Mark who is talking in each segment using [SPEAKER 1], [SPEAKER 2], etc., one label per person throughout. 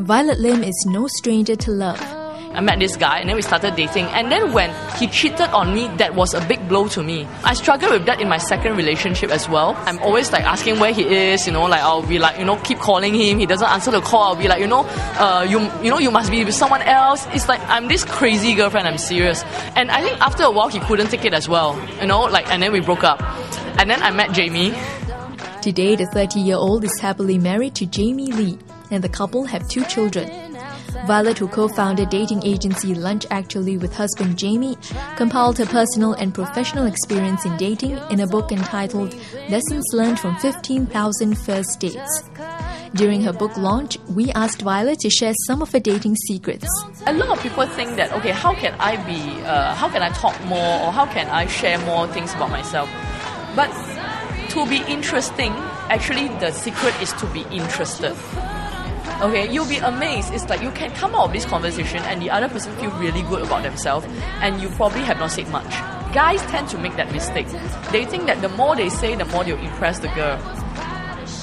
[SPEAKER 1] Violet Lim is no stranger to love.
[SPEAKER 2] I met this guy and then we started dating, and then when he cheated on me, that was a big blow to me. I struggled with that in my second relationship as well. I'm always like asking where he is, like I'll be like, keep calling him, he doesn't answer the call, I'll be like, you must be with someone else. It's like I'm this crazy girlfriend, I'm serious. And I think after a while he couldn't take it as well, and then we broke up. And then I met Jamie.
[SPEAKER 1] Today, the 30-year-old is happily married to Jamie Lee, and the couple have 2 children. Violet, who co-founded dating agency Lunch Actually with husband Jamie, compiled her personal and professional experience in dating in a book entitled Lessons Learned from 15,000 First Dates. During her book launch, we asked Violet to share some of her dating secrets.
[SPEAKER 2] A lot of people think that, okay, how can I talk more, or how can I share more things about myself? But to be interesting, actually the secret is to be interested. Okay, you'll be amazed. It's like you can come out of this conversation and the other person feel really good about themselves, and you probably have not said much. Guys tend to make that mistake. They think that the more they say, the more they'll impress the girl.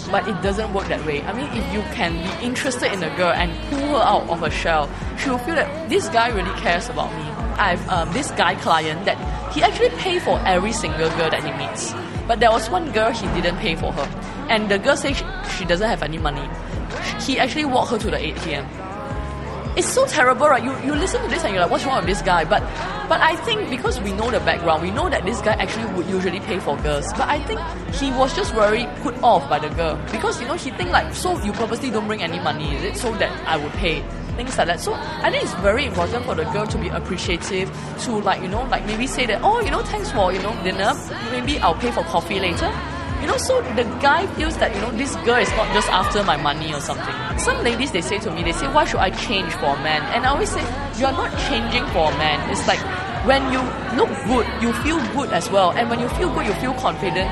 [SPEAKER 2] But it doesn't work that way. I mean, if you can be interested in a girl and pull her out of her shell, she will feel that this guy really cares about me. I have this guy client that he actually pays for every single girl that he meets. But there was one girl he didn't pay for her. And the girl said she doesn't have any money. He actually walked her to the ATM. It's so terrible, right? You listen to this and you're like, what's wrong with this guy? But I think because we know the background, we know that this guy actually would usually pay for girls. But I think he was just very put off by the girl. Because, he think like, so you purposely don't bring any money, is it? So that I would pay. Things like that. So I think it's very important for the girl to be appreciative, to maybe say that, thanks for, dinner. Maybe I'll pay for coffee later. So the guy feels that, this girl is not just after my money or something. Some ladies, they say to me, why should I change for a man? And I always say, you're not changing for a man. It's like, when you look good, you feel good as well. And when you feel good, you feel confident.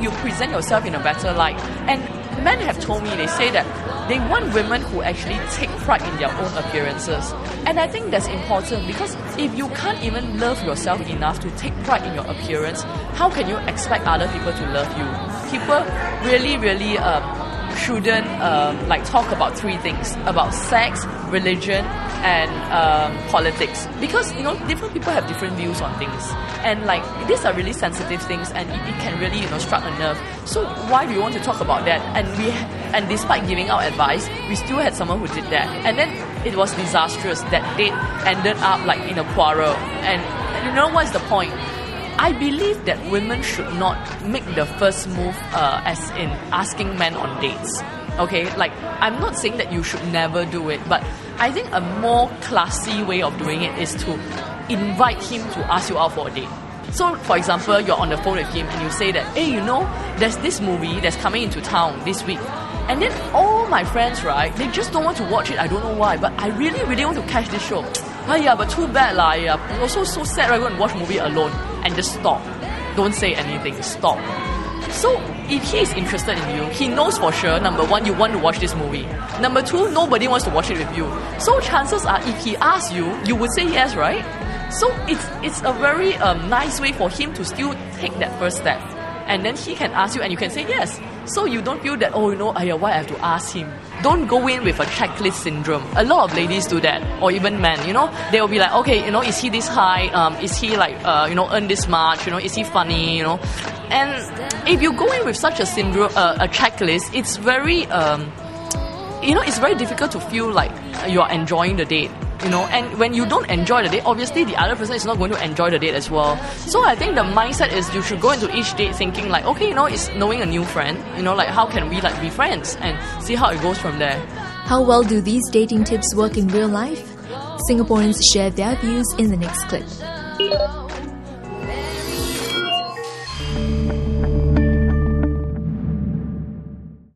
[SPEAKER 2] You present yourself in a better light. And men have told me, they say that they want women who actually take pride in their own appearances. And I think that's important, because if you can't even love yourself enough to take pride in your appearance, how can you expect other people to love you? People really, really shouldn't talk about 3 things: about sex, religion, and politics, because different people have different views on things, and these are really sensitive things, and it can really strike a nerve. So why do you want to talk about that? And despite giving out advice, we still had someone who did that, and then it was disastrous. That date ended up in a quarrel, and what's the point? I believe that women should not make the first move as in asking men on dates. Okay, I'm not saying that you should never do it, but I think a more classy way of doing it is to invite him to ask you out for a date. So, for example, you're on the phone with him and you say that, hey, there's this movie that's coming into town this week. And then all my friends, right, they just don't want to watch it. I don't know why, but I really, really want to catch this show. But too bad lah. I'm also so sad, right? I'm going to watch movie alone. And just stop. Don't say anything. Stop. So, if he is interested in you, he knows for sure, number 1, you want to watch this movie. Number 2, nobody wants to watch it with you. So chances are, if he asks you, you would say yes, right? So it's a very nice way for him to still take that first step. And then he can ask you and you can say yes. So you don't feel that, why I have to ask him. Don't go in with a checklist syndrome. A lot of ladies do that, or even men, they will be like, okay, is he this high? Is he earn this much? Is he funny? And if you go in with such a syndrome, a checklist, it's very, it's very difficult to feel like you're enjoying the date. And when you don't enjoy the date, obviously the other person is not going to enjoy the date as well. So I think the mindset is you should go into each date thinking it's knowing a new friend, how can we be friends, and see how it goes from there.
[SPEAKER 1] How well do these dating tips work in real life? Singaporeans share their views in the next clip.